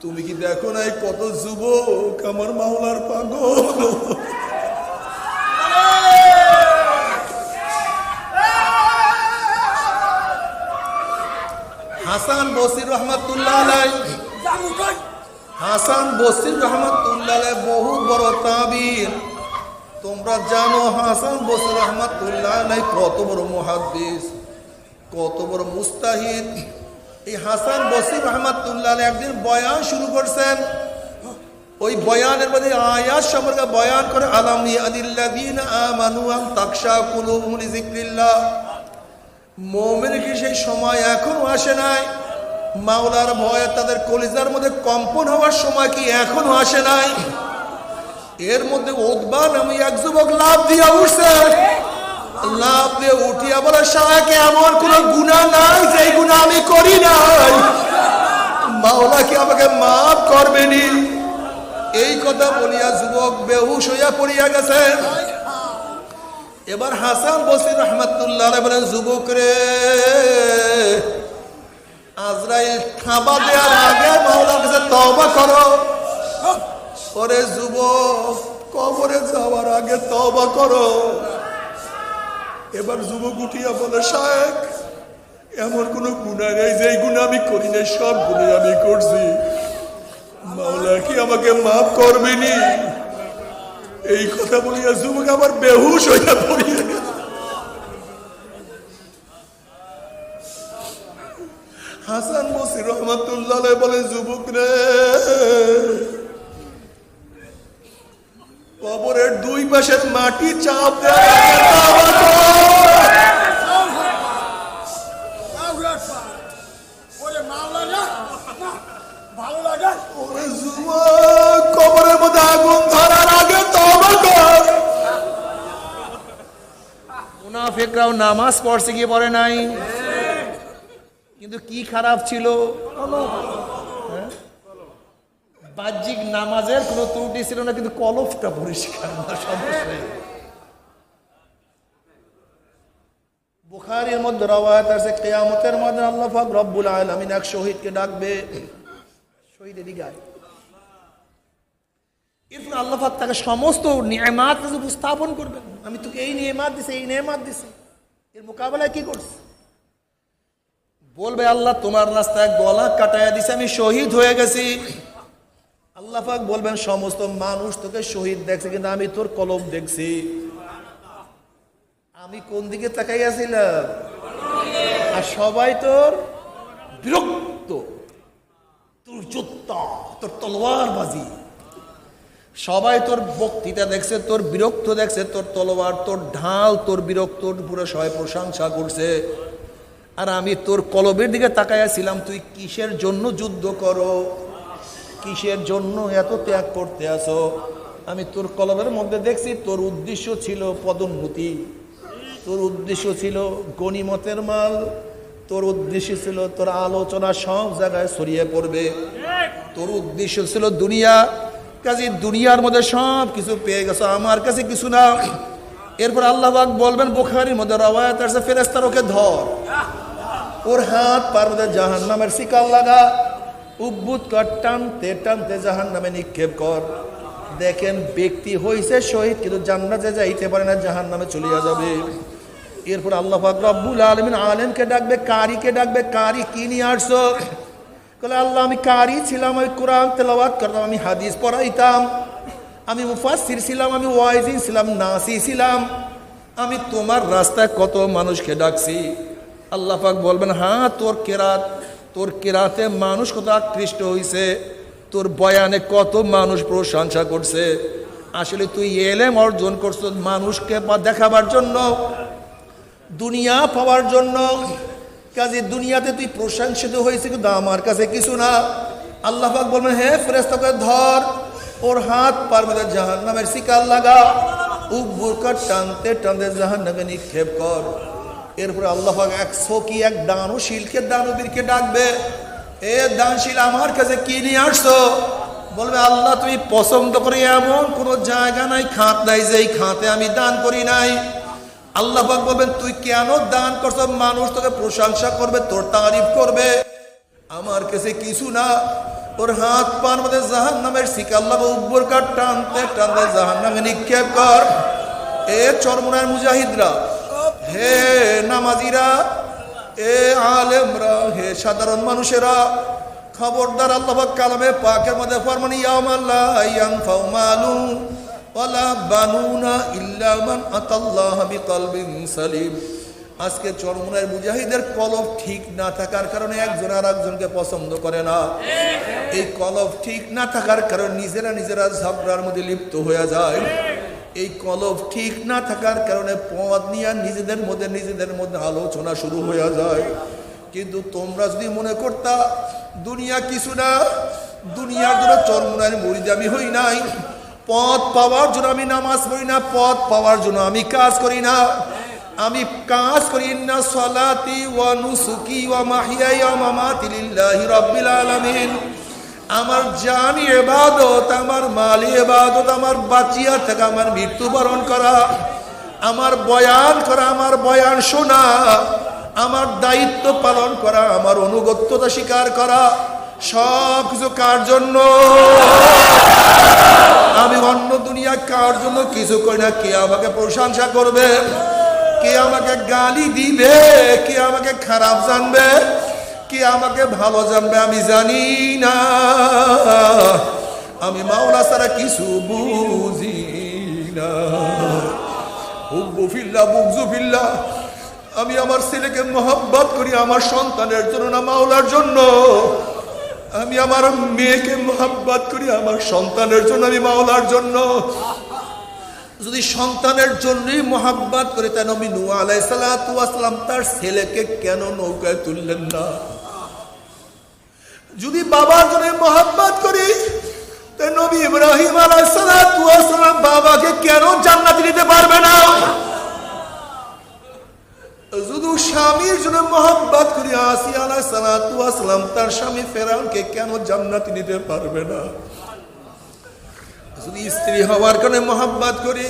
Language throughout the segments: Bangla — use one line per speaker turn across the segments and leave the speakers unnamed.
তুমি কি দেখো নাই কত যুবক আমার মাওলার পাগল। হাসান বসরি রহমাতুল্লাহ আলাইহি, হাসান বসরি রহমাতুল্লাহ আলাইহি বহুত বড় তাবিঈন। তোমরা জানো হাসান বসরি রহমাতুল্লাহ আলাইহি কত বড় মুহাদ্দিস, কত বড় মুস্তাহিদ। এই হাসান বসরি রহমাতুল্লাহ আলাইহি একদিন বয়ান শুরু করছেন। ওই বয়ানের মধ্যে আয়াত সম্পর্কে বয়ান করে আলাম ইয়াদিল্লাযীনা আমানু আন তাকশা কুলুবুহুম লিযিকরিল্লাহ। মুমিনের কি সেই সময় এখনো আসে নাই? মাওলার ভয়ে তাদের কলিজার মধ্যে কম্পন হওয়ার সময় কি এখনো আসে নাই? এর মধ্যে উতবা নামে এক যুবক লাফ দিয়ে উঠছে। লাফ দিয়ে উঠিয়া বলে, শায়েখ এমন কোন গুনাহ নাই যে গুনাহ আমি করি নাই, মাওলা কি আমাকে মাফ করবেনি? এই কথা বলিয়া যুবক বেহুশ হইয়া পড়িয়া গেছে। এবার হাসান বসরি রহমাতুল্লাহ আলাইহি বলেন, যুবক রে, আজরাইল থাবা দেওয়ার আগে মাওলার কাছে তওবা করো। ওরে যুবক, কবরে যাওয়ার আগে তওবা করো। এবার যুবক উঠিয়া বলে, শায়েখ এমন কোন গুনাহ নেই যে গুনাহ আমি করি নাই, সব গুনাহ আমি করছি, মাওলা কি আমাকে মাফ করবেনি? এই কথা বলিয়া যুবক আবার বেহুশ হইয়া পড়িয়া গেল। হাসান বসরি রহমাতুল্লাহ আলাইহি বলে, যুবক রে, কবরের দুই পাশের মাটি চাপ কবরের মধ্যে আগুন ধরার আগে তওবা কর। মুনাফিকরাও নামাজ পড়ছে কি পড়ে নাই? কিন্তু কি খারাপ ছিল? বাহ্যিক নামাজের কোনো ত্রুটি ছিল না, কিন্তু কলবটা পরিষ্কার না, সমস্যা। বুখারীর মধ্যে রওয়ায়াত আছে, কিয়ামতের মধ্যে আল্লাহ পাক রব্বুল আলামিন এক শহীদকে ডাকবে, শহীদের গায়ে। এরপর আল্লাহ পাক তাকে সমস্ত নিয়ামত উপস্থাপন করবেন। আমি তোকে এই নিয়ামত দিছি, এই নিয়ামত দিছি, এর মোকাবেলায় কি করছিস? বলবে, আল্লাহ তোমার রাস্তায় গলা কাটাইয়া দিছে, আমি শহীদ হয়ে গেছি। আল্লাহ পাক বলবেন, সমস্ত মানুষ তোকে শহীদ দেখছে, কিন্তু আমি তোর কলব দেখছি। আমি কোন দিকে তাকাইয়াছিলাম? আর সবাই তোর বিরক্ত, তোর যোদ্ধা, তোর তলোয়ার বাজি। সবাই তোর বক্তৃতা দেখছে, তোর বিরক্ত দেখছে, তোর তলোয়ার, তোর ঢাল, তোর বিরক্ত পুরো সবাই প্রশংসা করছে। আর আমি তোর কলবের দিকে তাকাইয়াছিলাম, তুই কিসের জন্য যুদ্ধ করো, কিসের জন্য এত ত্যাগ করতে আসো। আমি তোর কলবের মধ্যে দেখছি তোর উদ্দেশ্য ছিল পদোন্নতি, তোর উদ্দেশ্য ছিল গনিমতের মাল, তোর উদ্দেশ্য ছিল তোর আলোচনা সব জায়গায় ছড়িয়ে পড়বে, তোর উদ্দেশ্য ছিল দুনিয়া। কাজে দুনিয়ার মধ্যে সব কিছু পেয়ে গেছো, আমার কাছে কিছু না। এরপর আল্লাহ পাক বলবেন, বুখারীর মধ্যে রওয়ায়াত আছে, ফেরেশতা ওকে ধর, ওর হাত পার মধ্যে জাহান্নামের শিকল লাগা, উদ্ভুত কর, টানতে টানতে জাহান্নামে নিক্ষেপ কর। দেখেন, ব্যক্তি হইছে শহীদ, কিন্তু জান্নাতে যাইতে পারে না, জাহান্নামে চলিয়া যাবে। এরপর আল্লাহ পাক রব্বুল আলামিন আলেমকে ডাকবে, কারিকে ডাকবে, কারি কি নিয়ে আসছো? বলে, আল্লাহ আমি কারি ছিলাম, আমি কোরআন তেলাওয়াত করতাম, আমি হাদিস পড়াইতাম, আমি মুফাসসির ছিলাম, আমি ওয়াইজিন ছিলাম, নাসি ছিলাম, আমি তোমার রাস্তায় কত মানুষকে ডাকছি। আল্লাহ পাক বলবেন, হ্যাঁ তোর কেরাত, তোর কেরাতে মানুষ কত আকৃষ্ট হইছে, তোর বয়ানে কত মানুষ প্রশংসা করছে। আসলে তুই এলেম অর্জন করছো মানুষকে দেখাবার জন্য, দুনিয়া পাওয়ার জন্য। কাজে দুনিয়াতে তুই প্রশংসিত হয়েছে, কিন্তু আমার কাছে কিছু না। আল্লাহ পাক বলবেন, হে ফেরেশতাকে ধর, ওর হাত পার মধ্যে জাহান্নামের শিকল লাগা, উব্বুরকার টানতে টানতে জাহান্নামে নিক্ষেপ কর। এরপরে আল্লাহ পাক এক সকি, এক দানশীলকে, দানবীরকে ডাকবে, এ দানশীল আমার কাছে কি নিয়ে আসছো? বলবে, আল্লাহ তুমি পছন্দ করে এমন কোন জায়গা নাই, খাত নাই, যেই খাতে আমি দান করি নাই। আল্লাহ পাক বলবেন, তুই কেন দান করছো? মানুষ তোকে প্রশংসা করবে, তোর তারিফ করবে, আমার কাছে কিছু না। ওর হাত পার মধ্যে জাহান্নামের শিকা আল্লাহ উপর কাট টানতে টানতে জাহান্নামে নিক্ষেপ কর। এ চরমনার মুজাহিদরা, হে নামাজিরা, এ আলেমরা, হে সাধারণ মানুষেরা, খবরদার আল্লাহ পাক কালামে পাকের মধ্যে ফরমান ইয়াউমা লা ইয়ানফাউ মালু ওয়ালা বানুনা ইল্লা মান আতাল্লাহ বিকলবিন সালিম। আজকে চরমনার মুজাহিদের কলব ঠিক না থাকার কারণে একজন আর একজনকে পছন্দ করে না। এই কলব ঠিক না থাকার কারণে নিজেরা ঝগড়ার মধ্যে লিপ্ত হয়ে যায়। এই কলব ঠিক না থাকার কারণে পদ নিয়ে নিজেদের মধ্যে আলোচনা শুরু হয়ে যায়। কিন্তু তোমরা যদি মনে করতা দুনিয়া কিছু না, দুনিয়ার জন্য চরমনার মুরিদ আমি হই নাই, পদ পাওয়ার জন্য আমি নামাজ পড়ি না, পদ পাওয়ার জন্য আমি কাজ করি না, আমি কাজ করি না সলাতি ওয়া নুসুকি ওয়া মাহিয়ায়া ওয়া মামাতি লিল্লাহি রাব্বিল আলামিন। আমার জানি ইবাদত, আমার মালি ইবাদত, আমার বাঁচিয়া থাকা, আমার মৃত্যুবরণ করা, আমার বয়ান করা, আমার বয়ান শোনা, আমার দায়িত্ব পালন করা, আমার অনুগত্যতা স্বীকার করা, সব কিছু কার জন্য? আমি অন্য দুনিয়া কার জন্য কিছু করি না। কে আমাকে প্রশংসা করবে, কে আমাকে গালি দিবে, কে আমাকে খারাপ জানবে, কে আমাকে ভালো জানবে আমি জানি না। আমি মাওলা ছাড়া কিছু বুঝি না। হুব্বু ফিল্লাহ বুগযু ফিল্লাহ। আমি আমার ছেলেকে মহব্বত করি আমার সন্তানের জন্য না মাওলার জন্য। আমি আমার মেয়েকে মহব্বত করি আমার সন্তানের জন্য, আমি মাওলার জন্য। যদি সন্তানের জন্যই মহব্বত করে তাই নবী নূহ আলাইহিস সালাতু ওয়াস সালাম তার ছেলেকে কেন নৌকায় তুললেন না? যদি বাবার জন্য মহব্বত করি তাই নবী ইব্রাহিম আলাইহিস সালাতু ওয়াস সালাম বাবাকে কেন জান্নাতে নিতে পারবে না? যদি স্বামীর জন্য মহব্বত করি আসিয়া আলাইহিস সালাতু ওয়াস সালাম তার স্বামী ফেরাউনকে কেন জান্নাতে নিতে পারবে না? যদি স্ত্রী হওয়ার কারণে মহব্বত করি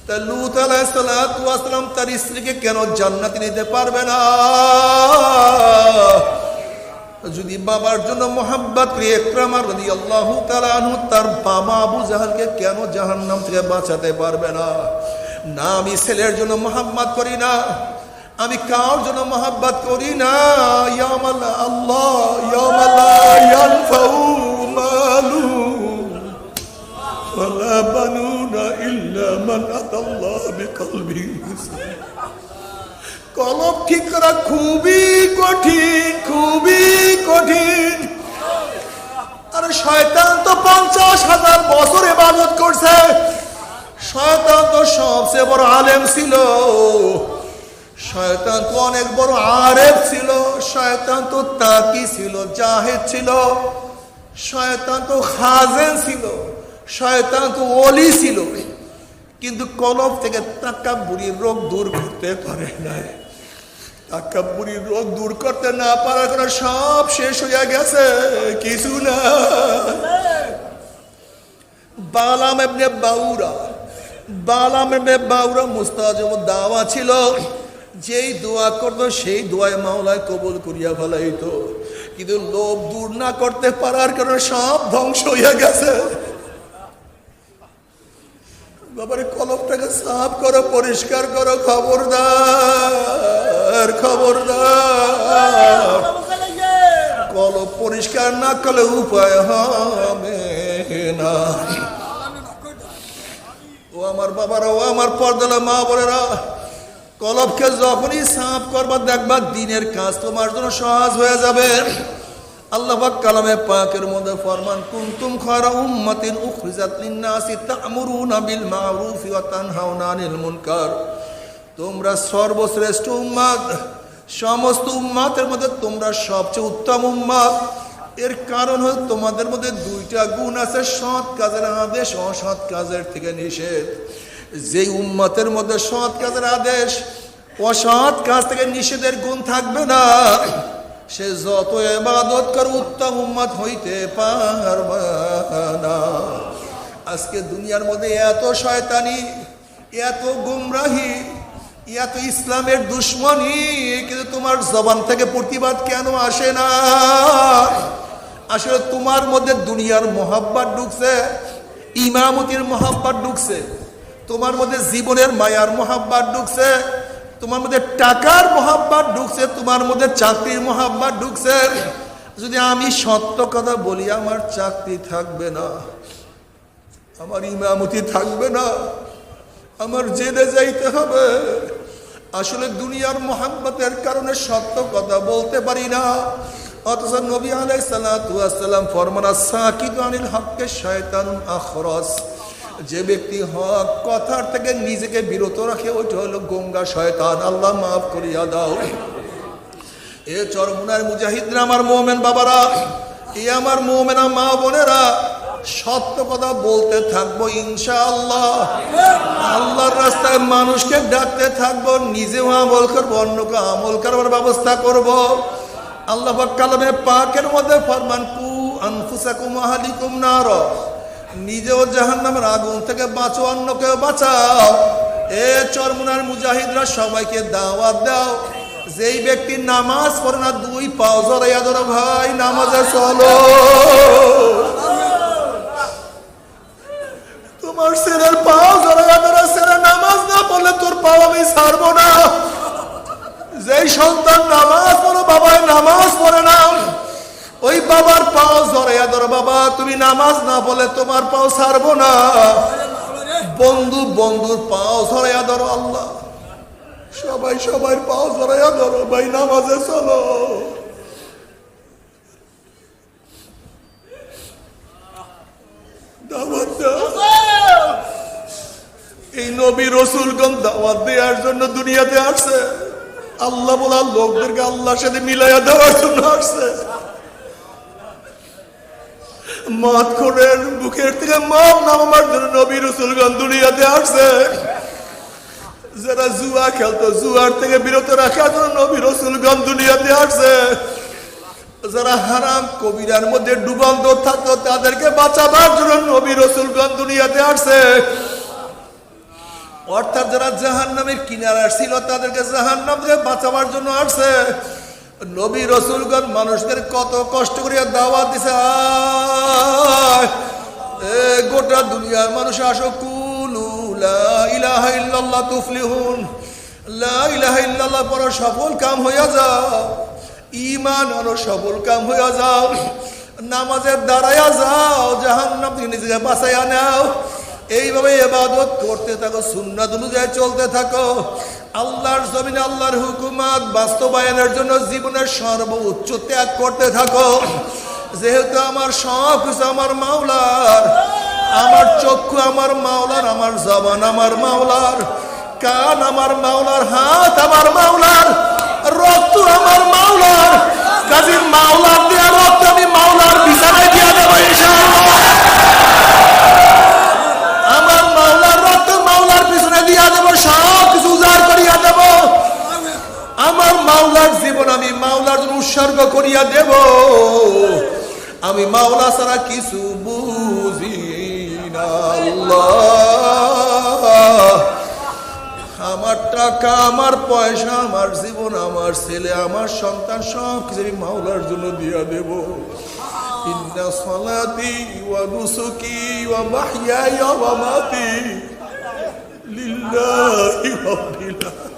তা লূত আলাইহিস সালাতু ওয়াস সালাম তার স্ত্রীকে কেন জান্নাতে নিতে পারবে না? যদি বাবার জন্য মহব্বত করি ইকরামা রাদিয়াল্লাহু তাআলা আনহু তার বাবা আবু জাহলকে কেন জাহান্নাম থেকে বাঁচাতে পারবে না? না, আমি ছেলের জন্য মহব্বত করি না, আমি কার জন্য মহব্বত করি না। ইয়ামাল আল্লাহ ইয়ামালা ইয়ানফাউ মালু ওয়ালা বানুনা ইল্লা মান আতাল্লাহ বিকলবিন সালিম। কলব ঠিক করা খুবই কঠিন, খুবই কঠিন। আর শয়তান তো 50,000 বছর ইবাদত করছে। শয়তান তো সবচেয়ে বড় আলেম ছিল, শয়তান তো অনেক বড় আরেফ ছিল, শয়তান তো তাকি ছিল, জাহেদ ছিল, শয়তান তো খাজেন ছিল, শয়তান তো ওলি ছিল। কিন্তু কলব থেকে তাকাব্বুরির রোগ দূর করতে পারে না। তাকাব্বুরির রোগ দূর করতে না পারার কারণে সব শেষ হয়ে গেছে, কিছু না। বালাম ইবনে বাউরা মুস্তাজাব দাওয়া ছিল। যেই দোয়া করতো সেই দোয়ায় মাওলায় কবুল করিয়া ফেলাইতো। কিন্তু লোভ দূর না করতে পারার কারণে সব ধ্বংস হয়ে গেছে। বাবারে কলবটাকে সাফ করো, পরিষ্কার করো, খবরদার খবরদার। কলব পরিষ্কার না করলে উপায় হবে না। ও আমার বাবারা, ও আমার পর্দালা মা বোনেরা, কলবকে যখনই সাফ করবা দেখবা দিনের কাজ তোমার জন্য সহজ হয়ে যাবে। আল্লাহ পাক কালামে পাকের মধ্যে ফরমান কুনতুম খায়রা উম্মাতিন উখরিজাত লিন-নাসি তা'মুরুনা বিল মা'রুফি ওয়া তানহাউনা আনিল মুনকার। তোমরা সর্বশ্রেষ্ঠ উম্মত, সমস্ত উম্মতের মধ্যে তোমরা সবচেয়ে উত্তম উম্মত। এর কারণ হলো তোমাদের মধ্যে দুইটা গুণ আছে, সৎ কাজের আদেশ, অসৎ কাজের থেকে নিষেধ। যেই উম্মতের মধ্যে সৎ কাজের আদেশ, অসৎ কাজ থেকে নিষেধের গুণ থাকবে না, সে যত ইবাদত করে উত্তম উম্মত হইতে পারবে না। আজকে দুনিয়ার মধ্যে এত শয়তানি, এত গুমরাহি, এত ইসলামের দুশ্মনী, কিন্তু তোমার জবান থেকে প্রতিবাদ কেন আসে না? আসলে তোমার মধ্যে দুনিয়ার মোহাব্বত ঢুকছে, ইমামতির মোহাব্বত ঢুকছে, তোমার মধ্যে জীবনের মায়ার মোহাব্বত ঢুকছে, তোমার মধ্যে টাকার মোহাব্বত ঢুকছে, তোমার মধ্যে চাকরির মোহাব্বত ঢুকছে। যদি আমি সত্য কথা বলি, আমার চাকরি থাকবে না, আমার ইমামতি থাকবে না, আমার জেলে যাইতে হবে। আসলে দুনিয়ার মোহাব্বতের কারণে সত্য কথা বলতে পারি না। অথচ নবী আলাইহিস সালাতু ওয়াস সালাম ফরমান, আস-সাকিতু আনিল হক্কি শায়তানুন আখরাস, যে ব্যক্তি হক কথার থেকে নিজেকে বিরত রাখে ওইটা হলো গঙ্গা শয়তান। আল্লাহ মাফ করিয়া দাও। এ চরমুনার মুজাহিদরা, আমার মুমিন বাবারা, এ আমার মুমিনা মা বোনেরা, সত্য কথা বলতে থাকবো ইনশাআল্লাহ। আল্লাহর রাস্তায় মানুষকে ডাকতে থাকবো, নিজেও আমল করবো, অন্যকে আমল করার ব্যবস্থা করব। আল্লাহ পাক কালামে পাকের মধ্যে ফরমান, কু আনফুসাকুম ওয়া আহলিকুম নার, নিজেও জাহান্নামের আগুন থেকে বাঁচো, অন্যকে বাঁচাও। এ চরমুনার মুজাহিদরা, সবাইকে দাওয়াত দাও, যেই ব্যক্তি নামাজ পড়ে না, দুই পাও জড়াইয়া ধরো, ভাই নামাজে চলো। তোমার ছেলের পাও জড়াইয়া ধরো, ছেলে নামাজ না পড়লে তোর পাও আমি ছাড়বো না। যেই সন্তান নামাজ পড়ো, বাবাই নামাজ পড়ে না, ওই বাবার পাও জড়াইয়া ধরো, বাবা তুমি নামাজ না পড়লে তোমার পাও ছাড়বো না। বন্ধু বন্ধুর পাও জড়াইয়া ধরো, আল্লাহ সবাই সবাই পাও জড়াইয়া ধরো, ভাই নামাজে চলো। দাওয়াত দাও। এই নবী রাসূলগণ দাওয়াত দেওয়ার জন্য দুনিয়াতে আসছে, আল্লাহ বলা লোকদেরকে আল্লাহর সাথে মিলাইয়া দেওয়ার জন্য আসছে। মদ খোরের বুকের থেকে মদ নামার জন্য নবী রাসূলগণ দুনিয়াতে আসছে। যারা জুয়া খেলতো, জুয়ার থেকে বিরত রাখার জন্য নবী রাসূলগণ দুনিয়াতে আসছে। যারা হারাম কবিরার মধ্যে ডুবন্ত থাকতো, তাদেরকে বাঁচাবার জন্য নবী রাসূলগণ দুনিয়াতে আসছে। অর্থাৎ যারা জাহান্নামের কিনারে ছিল, তাদেরকে জাহান্নাম থেকে বাঁচাবার জন্য আসছে। নবী রাসূলগণ মানুষদের কত কষ্ট করে দাওয়াত দিছে, গোটা দুনিয়ার মানুষ আসো, কুলু লা ইলাহা ইল্লাল্লাহ তুফলিহুন, লা ইলাহা ইল্লাল্লাহ পড়ো, সফল কাম হইয়া যাও, ঈমান আনো, সফল কাম হইয়া যাও, নামাজের দাঁড়াইয়া যাও, জাহান্নাম থেকে নিজেকে বাঁচাইয়া নাও। এইভাবে ইবাদত করতে থাকো, সুন্নাত অনুযায়ী চলতে থাকো। আল্লাহর জমিনে আল্লাহর হুকুমত বাস্তবায়নের জন্য জীবনের সর্বোচ্চ ত্যাগ করতে থাকো। যেহেতু আমার সব কিছু আমার মাওলার, আমার চক্ষু আমার মাওলার, আমার জবান আমার মাওলার, কান আমার মাওলার, হাত আমার মাওলার, রক্ত আমার মাওলার, কাজী মাওলার দেয়া রক্ত আমি মাওলার বিছানায় দিয়া দেব ইনশাআল্লাহ। আমার মাওলার রক্ত মাওলার পিছনে দিয়া দেব, সব কিছু উজাড় করিয়া দেব। আমার মাওলার জীবন আমি মাওলার জন্য উৎসর্গ করিয়া দেব। আমি মাওলা ছাড়া কিছু বুঝি না। আল্লাহ, আমার টাকা, আমার পয়সা, আমার জীবন, আমার ছেলে, আমার সন্তান, সব কিছু আমি মাওলার জন্য দিয়া দেব। ইন্না সালাতি ওয়া নুসুকি ওয়া মাহইয়ায়া ওয়া মামাতি লিল্লাহি রাব্বিল আলামিন।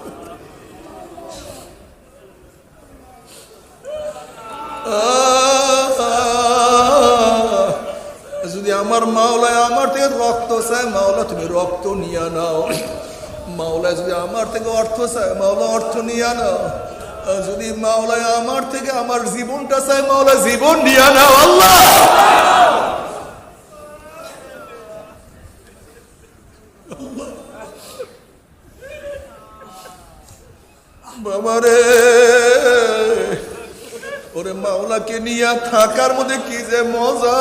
যদি আমার মাওলায় আমার থেকে রক্ত চায়, মাওলা তুমি রক্ত নিয়ে নাও। মাওলায় যদি আমার থেকে অর্থ চায়, মাওলা অর্থ নিয়ে নাও। যদি মাওলায় আমার থেকে আমার জীবনটা চায়, মাওলা জীবন নিয়ে নাও। আল্লাহ, বাবারে, ওরে মাওলাকে নিয়ে থাকার মধ্যে কি যে মজা।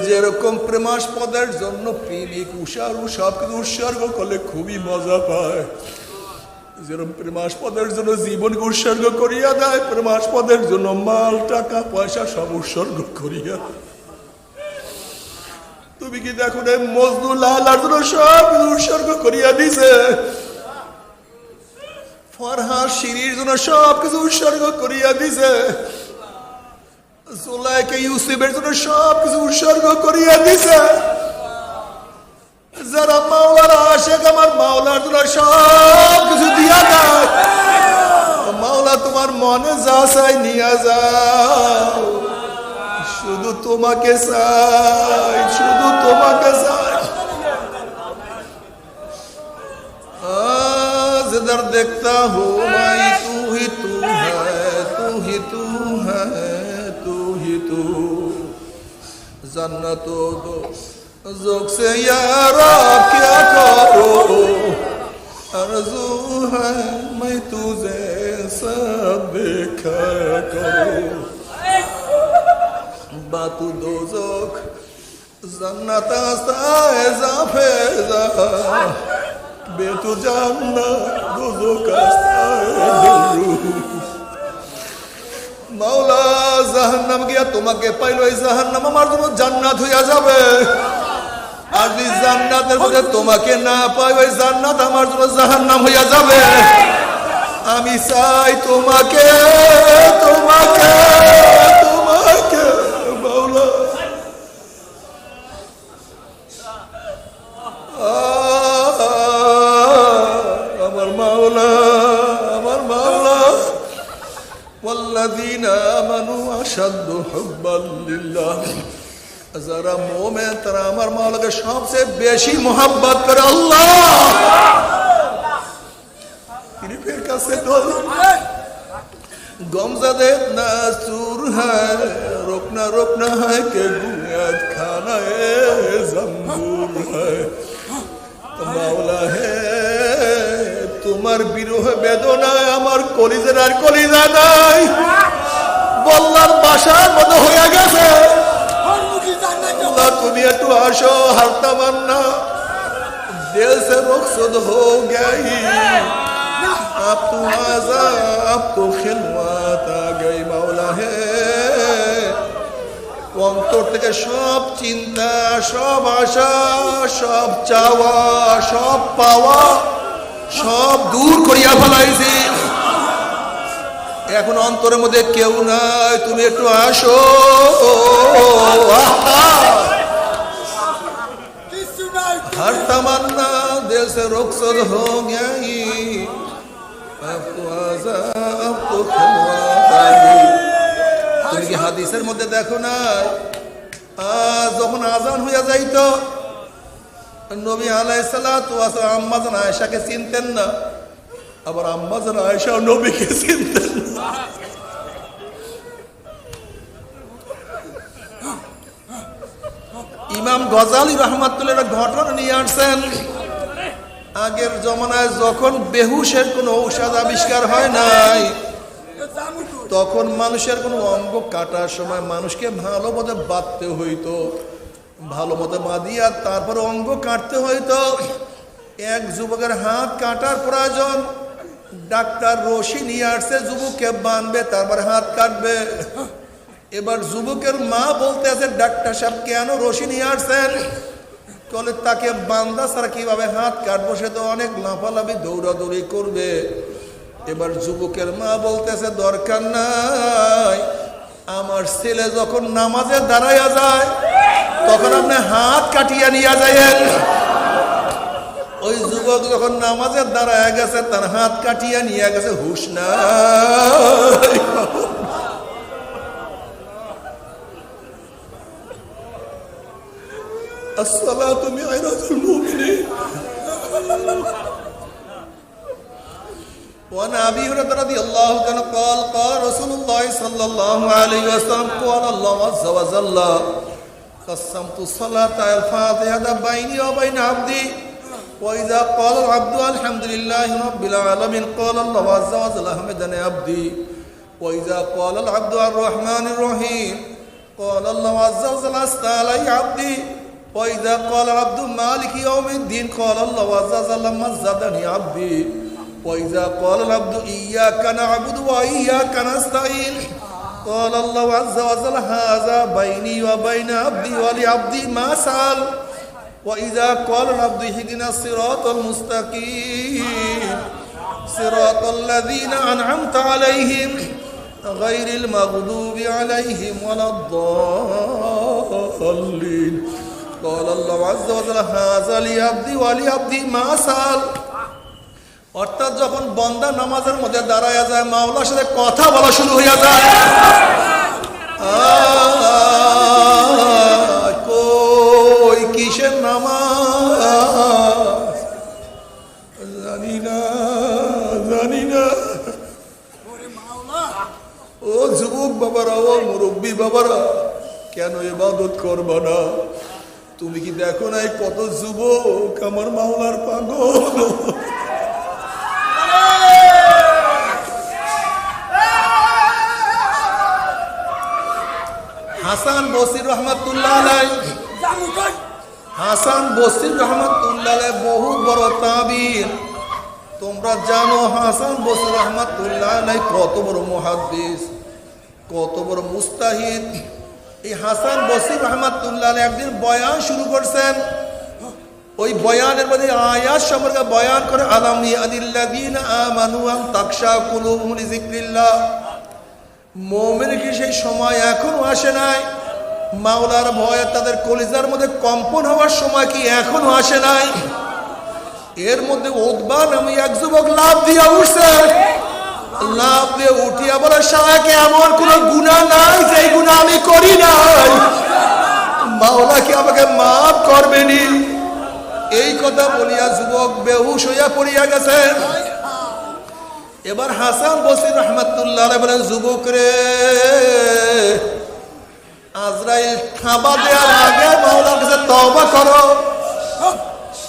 যেরকম প্রেমাস্পদের জন্য প্রেমিক সবকিছু উৎসর্গ করলে খুবই মজা পায়, যেরকম প্রেমাস্পদের জন্য জীবনকে উৎসর্গ করিয়া দেয়, প্রেমাস্পদের জন্য মাল, টাকা, পয়সা সব উৎসর্গ করিয়া। তুমি কি দেখো না, মজনু লালার জন্য সব উৎসর্গ করিয়া দিছে, ফরহাদ শিরির জন্য সব কিছু উৎসর্গ করিয়া দিছে। জুলাইকে ইউসুফের জন্য সব কিছু উৎসর্গ করিয়া দিছে। যারা মাওলার আশেক আমার মাওলার জন্য সব কিছু দিয়া দেয়। মাওলা তোমার মনে যা চাই নিয়ে যাও, শুধু তোমাকে চাই, শুধু তোমাকে চাই। जिधर देखता हूँ मैं तू ही तू है, तू ही तू है, तू ही तू। जन्नतो दो जोक से यारा क्या करो, आरज़ू है मैं तुझे सब देखा करूँ। बातू दो जोक जन्नत आस्ताए जाफेजा, बेतु जानना दोजो মাওলা জাহান্নাম গিয়া তোমাকে পাইলো, এই জাহান্নাম আমার জন্য জান্নাত হইয়া যাবে। আর যদি জান্নাতের মধ্যে তোমাকে না পাই, ওই জান্নাত আমার জন্য জাহান্নাম হইয়া যাবে। আমি চাই তোমাকে, তোমাকে, তোমাকে মাওলা। আমার মাওলা, আমার মাওলা। ওয়াল্লাযীনা আমানু আশাদ্দু হুব্বান লিল্লাহ। যারা মুমিন তারা আমার মাওলাকে সবচেয়ে বেশি মোহাব্বত করে। আল্লাহ কিরিফের কাছে দোল গমজাদে নাসুর হ্যায়, রোকনা রোকনা है के बुनियाद खाना है जंबूर है। মাওলা হে তোমার বিরহ বেদনায় আমার কলিজার আর কলিজা নাই, বল্লার বাসার মতো হয়ে গেছে। তুমি একটু আসো, হারতা মান্না দিল সে রুখসদ হো গই, আপ তো আজা আপ তো খিলওয়াত আ গই। মাওলা হে অন্তর থেকে সব চিন্তা, সব আশা, সব চাওয়া, সব পাওয়া সব দূর করিয়া ফেলাইছি। এখন অন্তরের মধ্যে কেউ নাই, তুমি একটু আসো। हर तमन्ना दिल से रुखसत हो गई, अब तो आजा अब तो खिलवात आ गई। তুমি কি হাদিসের মধ্যে দেখো না, যখন আজান হইয়া যাইতো নবী আলাইহিস সালাতু ওয়াস সালাম আম্মা জান আয়েশাকে চিনতেন না, আবার আম্মা জান আয়েশা নবীকে চিনতেন না। ইমাম গজালি রাহমাতুল্লাহ ঘটনা নিয়ে আসছেন। আগের জমানায় যখন বেহুশের কোনো ঔষধ আবিষ্কার হয় নাই, তখন মানুষের কোনো অঙ্গ কাটার সময় মানুষকে ভালো মতো বাঁধতে হইতো, ভালো মতো বাঁধিয়া তারপরে অঙ্গ কাটতে হইতো। এক যুবকের হাত কাটার প্রয়োজন, ডাক্তার রশি নিয়ে আসছে, যুবককে বাঁধবে তারপরে হাত কাটবে। এবার যুবকের মা বলতে আছে, ডাক্তার সাহেব কেন রশি নিয়ে আসছেন? বলে তাকে বান্ধা ছাড়া কিভাবে হাত কাটবো, সে তো অনেক লাফালাফি দৌড়াদৌড়ি করবে। এবার যুবকের মা বলতেছে দরকার নাই, আমার ছেলে যখন নামাজে দাঁড়াইয়া যায় তখন আপনি হাত কাটিয়া নিয়ে যাইয়েন। ওই যুবক যখন নামাজে দাঁড়ায় গেছে, তার হাত কাটিয়া নিয়ে গেছে, হুশ নাই। আসসালাতু মি'রাজুল মুমিনিন। وعن أبي هريرة رضي الله عنه قال قال رسول الله صلى الله عليه وسلم قال الله عز وجل قسمت الصلاة الفاتحة بيني وبين عبدي وإذا قال العبد الحمد لله رب العالمين قال الله عز وجل حمدني عبدي وإذا قال العبد الرحمن الرحيم قال الله عز وجل استعلي عبدي وإذا قال عبد مالك يوم الدين قال الله عز وجل مزدني عبدي وإذا قال العبد إياك نعبد وإياك نستعين قال الله عز وجل هذا بيني وبين عبدي ولعبدي ما سأل وإذا قال العبد اهدنا الصراط المستقيم صراط الذين أنعمت عليهم গায়রিল মাগদুবি আলাইহিম ওয়ালাদ-দাল্লিন। ক্বালা আল্লাহু আযজা ওয়া জাল্লা হাযা লিআবদি ওয়া লিআবদি মা সাল। অর্থাৎ যখন বান্দা নামাজের মধ্যে দাঁড়ায়া যায়, মাওলার সাথে কথা বলা শুরু হইয়া যায়। কই কিসের নামাজ জানি না, জানি না। ও যুবক বাবারা, ও মুরব্বী বাবারা, কেন ইবাদত করবা না? তুমি কি দেখো না কত যুবক আমার মাওলার পাগল? হাসান বসরি রহমাতুল্লাহ আলাইহি, হাসান বসরি রহমাতুল্লাহ আলাইহি বহুত বড় তাবিঈন। তোমরা জানো হাসান বসরি রহমাতুল্লাহ আলাইহি কত বড় মুহাদ্দিস, কত বড় মুস্তাহিদ। এই হাসান বসরি রহমাতুল্লাহ আলাইহি একদিন বয়ান শুরু করছেন। ওই বয়ানের মধ্যে আয়াত সম্পর্কে বয়ান করে, আলাম ইয়ানিল্লাযীনা আমানু আন তাকশা কুলুবুহুম লিযিকরিল্লাহ। মুমিন কি সেই সময় এখনো আসে নাই? মাওলার ভয়ে তাদের কলিজার মধ্যে কম্পন হওয়ার সময় কি এখনো আসে নাই? এর মধ্যে উতবা নামে এক যুবক লাফ দিয়া উঠছে। লাফ দিয়ে উঠিয়া বলে, শায়েখ এমন কোন গুনাহ নাই যে গুনাহ আমি করি নাই, মাওলা কি আমাকে মাফ করবেনি? এই কথা বলিয়া যুবক বেহুশ হইয়া পড়িয়া গেছে। এবার হাসান বসরি রহমাতুল্লাহ আলাইহি বলেন, যুবক রে, আজরাইল থাবা দেওয়ার আগে মাওলার কাছে তওবা করো।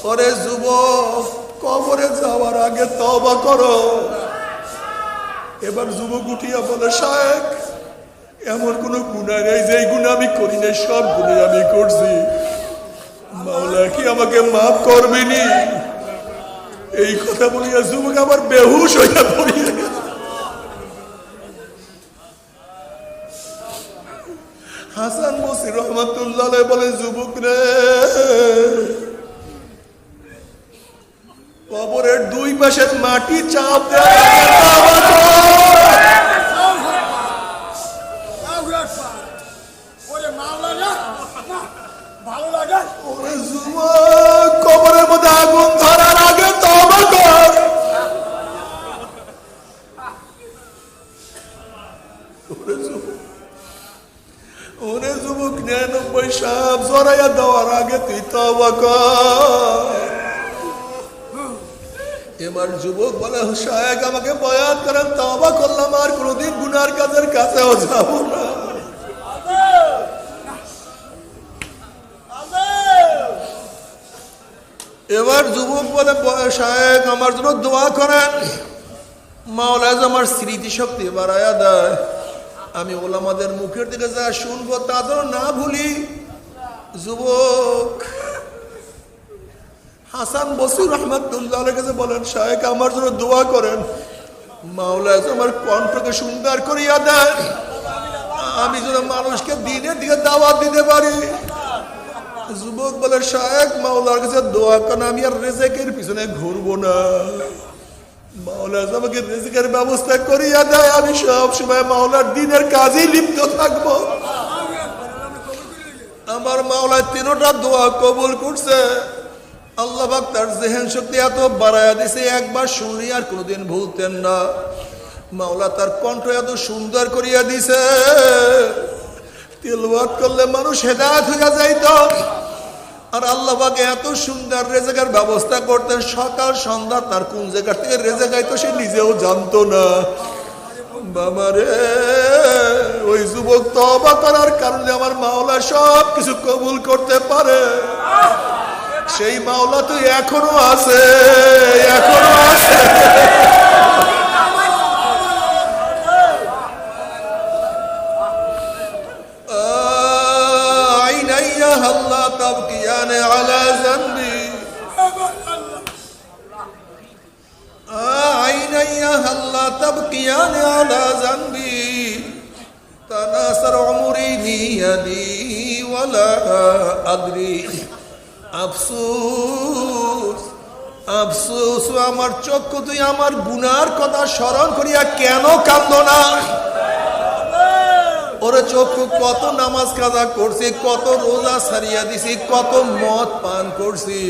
ওরে যুবক, কবরে যাওয়ার আগে তওবা করো। এবার যুবক উঠিয়া বলে, শায়েখ এমন কোন গুনাহ নেই যে গুনাহ আমি করি নাই, সব গুনাহ আমি করছি, মাওলা কি আমাকে মাফ করবেনি? এই কথা বলিয়া যুবক আবার বেহুশ হইয়া পড়িয়া গেল। হাসান বসরি রহমাতুল্লাহ আলাইহি বলে, যুবক রে, কবরের দুই পাশের মাটি চাপ দেওয়া কবরের মধ্যে আগুন ধরার আগে তওবা কর। ওরে যুবক, 99 সাপ জড়াইয়া দেওয়ার আগে তুই তওবা কর। এবার যুবক বলে, শায়েখ আমাকে বয়ান করেন, তওবা করলাম, আর কোনদিন গুনার কাজের কাছেও যাব না। এবার যুবক বলে, শায়েখ আমার জন্য দোয়া করেন, মাওলা আমার স্মৃতি শক্তি বাড়ায়া দেয়, আমি ওলামাদের মুখের দিকে যা শুনবো তা যেন না ভুলি। যুবক হাসান বসরি রহমাতুল্লাহ আলাইহি কাছে বলেন, শায়েখ আমার জন্য দোয়া করেন, মাওলা আমার কণ্ঠকে সুন্দর করিয়া দেয়, আমি যেন মানুষকে দিনের দিকে দাওয়াত দিতে পারি। যুবক বলে, শায়েখ মাওলার কাছে দোয়া করেন, আমি আর রিজিকের পিছনে ঘুরবো না, মাওলা আমাকে রিজিকের ব্যবস্থা করিয়া দেয়, আমি সব সময় মাওলার দিনের কাজে লিপ্ত থাকবো। আমার মাওলা তিনটা দোয়া কবুল করছে। আল্লাহ পাক তার জেহেন শক্তি এত বাড়ায়া দিছে, একবার শুনলে আর কোনোদিন ভুলতেন না। মাওলা তার কণ্ঠ এত সুন্দর করিয়া দিছে, তিলাওয়াত করলে মানুষ হেদায়েত হইয়া যাইত। আর আল্লাহ পাক এত সুন্দর রিজিকের ব্যবস্থা করতেন, সকাল সন্ধ্যা তার কোন জায়গা থেকে রিজিক আইতো সে নিজেও জানতো না। বাবা রে, ওই যুবক তওবা করার কারণে আমার মাওলা সব কিছু কবুল করতে পারে। সেই মাওলা তো এখনো আছে, এখনো আছে। আইনাইয়া আল্লাহ তাবকিয়ানে আলা যানবি, আইনাইয়া আল্লাহ তাবকিয়ানে আলা যানবি, তানাসার উমরি নিয়াদি ওয়ালা আদরি। আফসোস আফসোস, আমার চক্ষু তুই আমার গুনার কথা স্মরণ করিয়া কেন কাঁদো না? ওরে চক্ষু কত নামাজ কাজা করছি, কত রোজা সারিয়া দিছি, কত মদ পান করছি,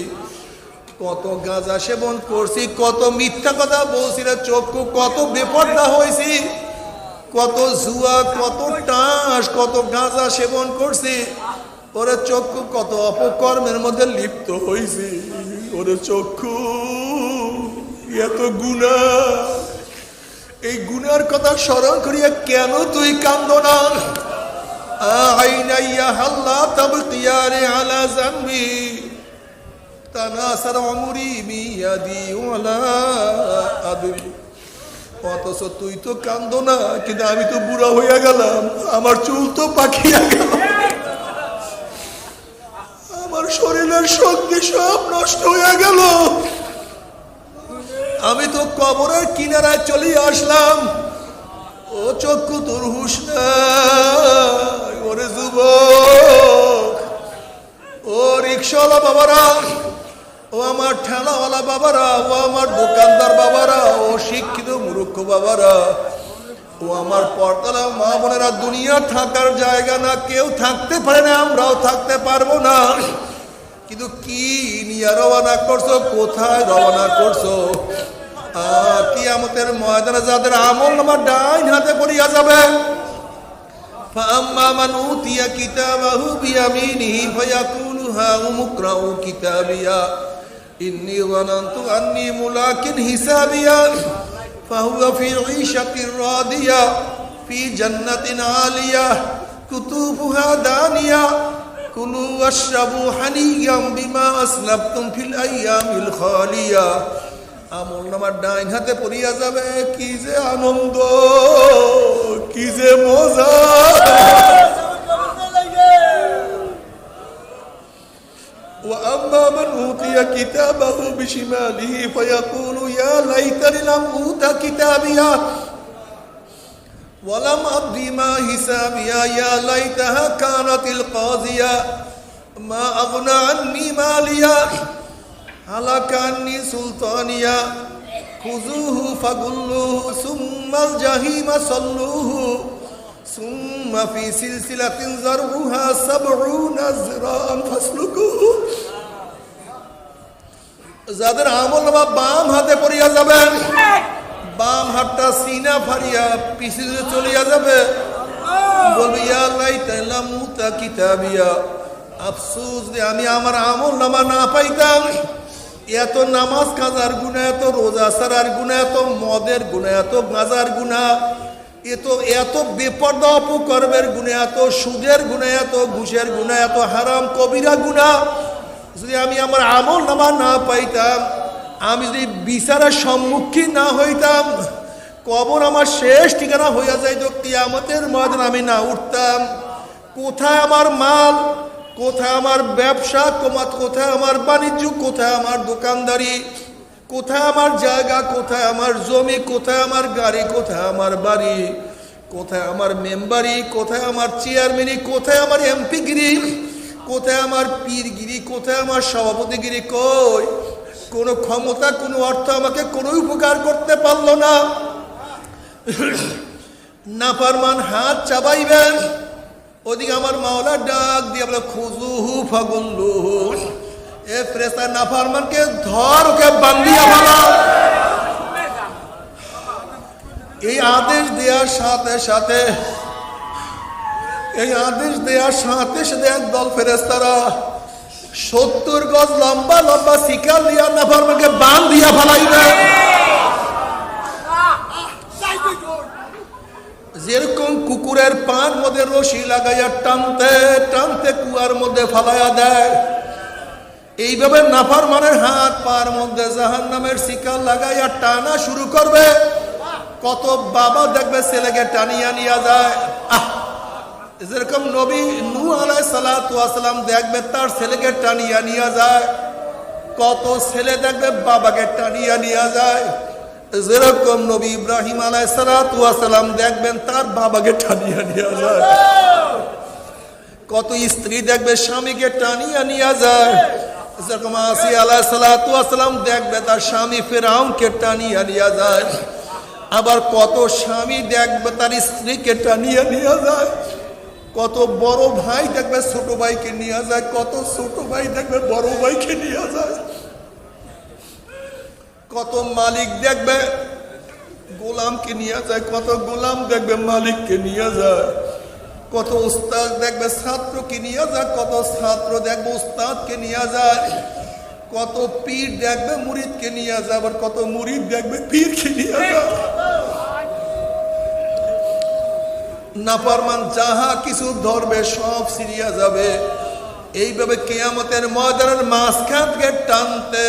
কত গাঁজা সেবন করছি, কত মিথ্যা কথা বলছি রে চক্ষু, কত বেপরদা হয়েছি, কত জুয়া, কত টাস, কত গাঁজা সেবন করছি। ওরে চক্ষু কত অপকর্মের মধ্যে লিপ্ত হয়েছি। ওরে চক্ষু এত গুনাহ, এই গুনার কথা স্মরণ করিয়া কেন তুই কান্দ না? আইনাইয়া হাল্লা তাবকিয়ারে আলা জামবি তানাসার আমরি মিয়াদি ওয়ালা আদরি। অথচ তুই তো কান্দ না, কিন্তু আমি তো বুড়া হইয়া গেলাম, আমার চুল তো পাকিয়া গেল, আমার শরীরের শক্তি সব নষ্ট হইয়া গেল, আমি তো কবরের কিনারায় চলে আসলাম। ও চক্ষু তোর হুঁশ নাই। ওরে যুবক, ও রিক্সাওয়ালা বাবারা, ও আমার ঠেলাওয়ালা বাবারা, ও আমার দোকানদার বাবারা, ও শিক্ষিত মূর্খ বাবারা, ও আমার পর্দালা মা বোনেরা, দুনিয়া থাকার জায়গা না, কেউ থাকতে পারে না, আমরাও থাকতে পারবো না। কিন্তু কি নিয়ে রওনা করছো, কোথায় রওনা করছো? কিয়ামতের ময়দানে যাদের আমল নামার ডাইন হাতে পড়িয়া যাবে, فأما من أوتي كتابه بيمينه فيقول هاؤم اقرءوا كتابيا إني ظننت أني ملاق حسابيا فهو في عيشة راضية في جنة عالية قطوفها دانية كلوا واشربوا حنيا بما أسلفتم في الأيام الخالية। আমল নামার ডাইন হাতে পড়িয়া যাবে, কি যে আনন্দ, কি যে মজা। وأما من أوتي كتابه بشماله فيقول يا ليتني لم أوت كتابيا ولم أدر ما حسابيا يا ليتها كانت القاضية ما أغنى عني ماليا هلك عني سلطانيا خذوه فغلوه ثم الجحيم صلوه ثم في سلسلة ذرعها 70 ذراعا فاسلكوه। যাদের আমল নামা বাম হাতে পড়িয়া যাবে, বাম হাতটা সিনা ফাড়িয়া পিছনে চলিয়া যাবে, বলবে ইয়া লাইতা লাম উতা কিতাবিয়া, আফসোস যে আমি আমার আমল নামা না পাইতাম। এত নামাজ কাজার গুনাহ, এত রোজা সারার গুনাহ, এত মদের গুনাহ, এত গাঁজার গুনাহ, এত বেপরদা অপকর্মের গুনাহ, এত সুদের গুনাহ, এত ঘুষের গুনাহ, এত হারাম কবিরা গুনাহ, যদি আমি আমার আমল নামা না পাইতাম, আমি যদি বিচারের সম্মুখীন না হইতাম, কবর আমার শেষ ঠিকানা হইয়া যাইত, কিয়ামতের ময়দানে আমি না উঠতাম। কোথায় আমার মাল, কোথায় আমার ব্যবসা, কোথায় আমার বাণিজ্য, কোথায় আমার দোকানদারি, কোথায় আমার জায়গা, কোথায় আমার জমি, কোথায় আমার গাড়ি, কোথায় আমার বাড়ি, কোথায় আমার মেম্বারি, কোথায় আমার চেয়ারম্যানি, কোথায় আমার এমপিগিরি, কোথায় আমার পীরগিরি, কোথায় আমার সভাপতিগিরি। কই কোনো ক্ষমতা, কোনো অর্থ আমাকে কোনো উপকার করতে পারলো না। নাফরমান হাত চাবাইবেন, ওদিকে আমার মাওলা ডাক দিয়ে বলে খুজুহু ফাগুল্লুহু, এ ফেরেশতা নাফরমানকে ধর, ওকে বান্ধিয়া ফেলাও। এই আদেশ দেওয়ার সাথে সাথে, এই আদেশ দেওয়ার সাথে সাথে একদল ফেরেশতারা 70 গজ লম্বা লম্বা শিকার দিয়া নাফরমানকে বান্ধিয়া ফেলাইবে। যেরকম কুকুরের পার মধ্যে রশি লাগাইয়া টানতে টানতে কুয়ার মধ্যে ফালাইয়া দেয়, এইভাবে নাফরমানের হাত পার মধ্যে জাহান্নামের শিকার লাগাইয়া টানা শুরু করবে। কত বাবা দেখবে ছেলেকে টানিয়া নিয়ে যায়। যেরকম নবী নূহ আলাইহিস সালাতু ওয়াস সালাম দেখবে তার ছেলেকে টানিয়া নিয়ে যায়, কত ছেলে দেখবে বাবাকে টানিয়া নিয়ে যায়। যেরকম নবী ইব্রাহিম আলাইহিস সালাতু ওয়াস সালাম দেখবেন তার বাবাকে টানিয়া নিয়ে যায়, কত স্ত্রী দেখবে স্বামীকে টানিয়া নিয়ে যায়। যেরকম আসিয়া আলাইহিস সালাতু ওয়াস সালাম দেখবে তার স্বামী ফিরআউনকে টানিয়া নিয়ে যায়। আবার কত স্বামী দেখবে তার স্ত্রীকে টানিয়া নিয়ে যায়। কত বড় ভাই দেখবে ছোট ভাইকে নিয়ে যায়, কত ছোট ভাই দেখবে বড় ভাইকে নিয়ে যায়, কত মালিক দেখবে গোলামকে নিয়ে যায়, কত গোলাম দেখবে মালিককে নিয়ে যায়, কত উস্তাদ দেখবে ছাত্রকে নিয়ে যায়, কত ছাত্র দেখবে উস্তাদকে নিয়ে যায়, কত পীর দেখবে মুরিদকে নিয়ে যায়, আবার কত মুরিদ দেখবে পীরকে নিয়ে যায়। নাফরমান যাহা কিছু ধরবে সব ছিঁড়িয়া যাবে। এইভাবে কিয়ামতের ময়দানের মাঝখান থেকে টানতে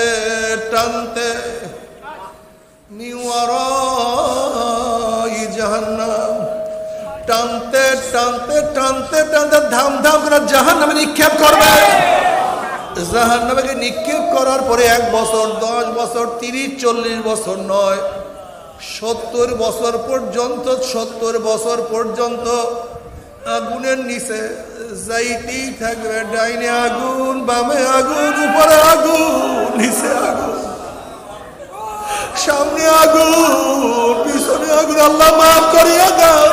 টানতে মিওয়ারাই জাহান্নাম, টানতে টানতে টানতে টানতে ধাম ধাম করে জাহান্নামে নিক্ষেপ করবে। জাহান্নামে নিক্ষেপ করার পরে 1 বছর, 10 বছর, 30, 40 বছর নয়, 70 বছর পর্যন্ত, 70 বছর পর্যন্ত আগুনের নিচে যাইতেই থাকবে। ডাইনে আগুন, বামে আগুন, উপরে আগুন, নিচে আগুন, সামনে আগুন, পিছনে আগুন। আল্লাহ মাফ করিয়া দাও।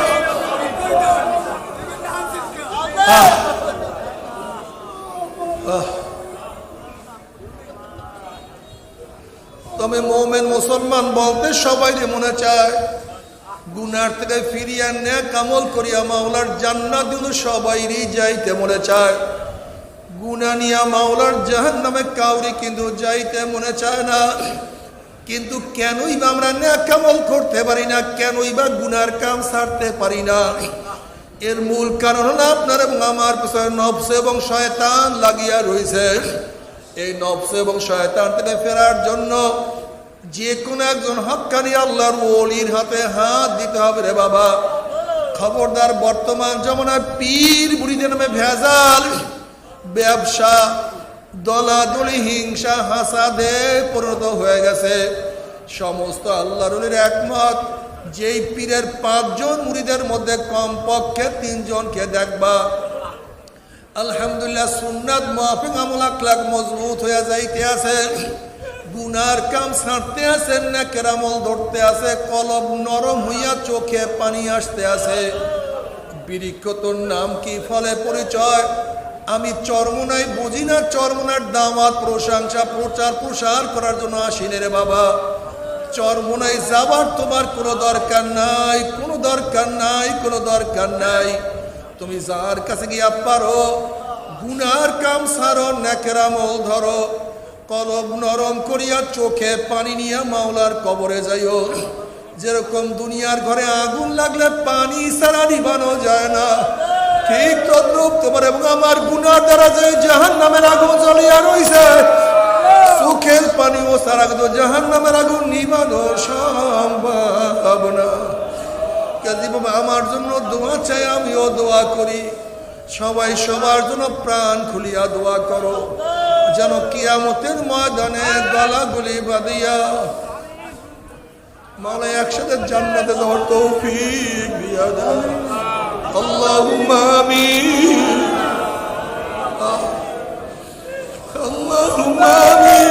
তবে মুমিন মুসলমান বলতে সবাই মনে চায় গুনার থেকে ফিরিয়া নেক আমল করিয়া মাওলার জান্নাত সবাইরই যাইতে মনে চায়। গুনাহ নিয়া মাওলার জাহান্নামে কাউরি কিন্তু যাইতে মনে চায় না। কিন্তু কেনই বা আমরা নেক আমল করতে পারি না, কেনই বা গুনার কাম ছাড়তে পারি না? এর মূল কারণ হলো আপনার এবং আমার পিছনে নফস এবং শয়তান লাগিয়া রয়েছে। এই নফস এবং শয়তান থেকে ফেরার জন্য যে কোনো একজন হক্কানি আল্লাহর ওলির হাতে হাত দিতে হবে রে বাবা। খবরদার, বর্তমান জমানায় পীর মুরিদের নামে ভেজাল, ব্যবসা, দলাদলি, হিংসা, হাসাদে পরিণত হয়ে গেছে। সমস্ত আল্লাহর ওলির একমত, যেই পীরের 5 জন মুরিদের মধ্যে কমপক্ষে 3 জনকে দেখবা আলহামদুলিল্লাহ সুন্নাত মুআফিক আমল আখলাক মজবুত হয়ে যাইতে আছে, গুনার কাম ছাড়তে আছে, নেকের আমল ধরতে আছে, কলব নরম হইয়া চোখে পানি আসতে আছে। বৃক্ষ তোর নাম কি, ফলে পরিচয়? আমি চরমোনাই বুঝি না, চরমোনার দাওয়াত, প্রশংসা, প্রচার প্রসার করার জন্য আসিনি রে বাবা। চরমোনাই যাবার তোমার কোনো দরকার নাই, কোনো দরকার নাই, কোনো দরকার নাই। তুমি যার কাছে গিয়া পারো গুনার কাম ছাড়ো, নেকের আমল ধরো, কলব নরম করিয়া চোখে পানি নিয়ে মাওলার কবরে যাইও। যেরকম দুনিয়ার ঘরে আগুন লাগলে পানি ছাড়া নিভানো যায় না, ঠিক তদ্রূপ তোমার এবং আমার গুনার দ্বারা যে জাহান্নামের আগুন জ্বলিয়া রইছে, চোখের পানি ও ছাড়া কিন্তু জাহান্নামের আগুন নিভানো সম্ভব না। আমার জন্য দোয়া চাই, আমিও দোয়া করি। সবাই সবার জন্য প্রাণ খুলিয়া দোয়া করো, যেন কিয়ামতের ময়দানে গলাগুলি বাঁধিয়া মাওলা একসাথে জান্নাতে যাওয়ার তৌফিক দিয়া দাও। আল্লাহুম্মা আমিন, আল্লাহুম্মা আমিন।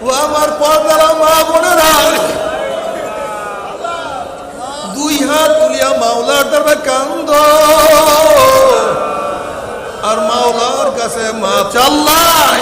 ও আমার পর্দারা মা বোনেরা, 2 হাত তুলিয়া মাওলার দরবারে কান্দো আর মাওলার কাছে মাপ চাল্লাই।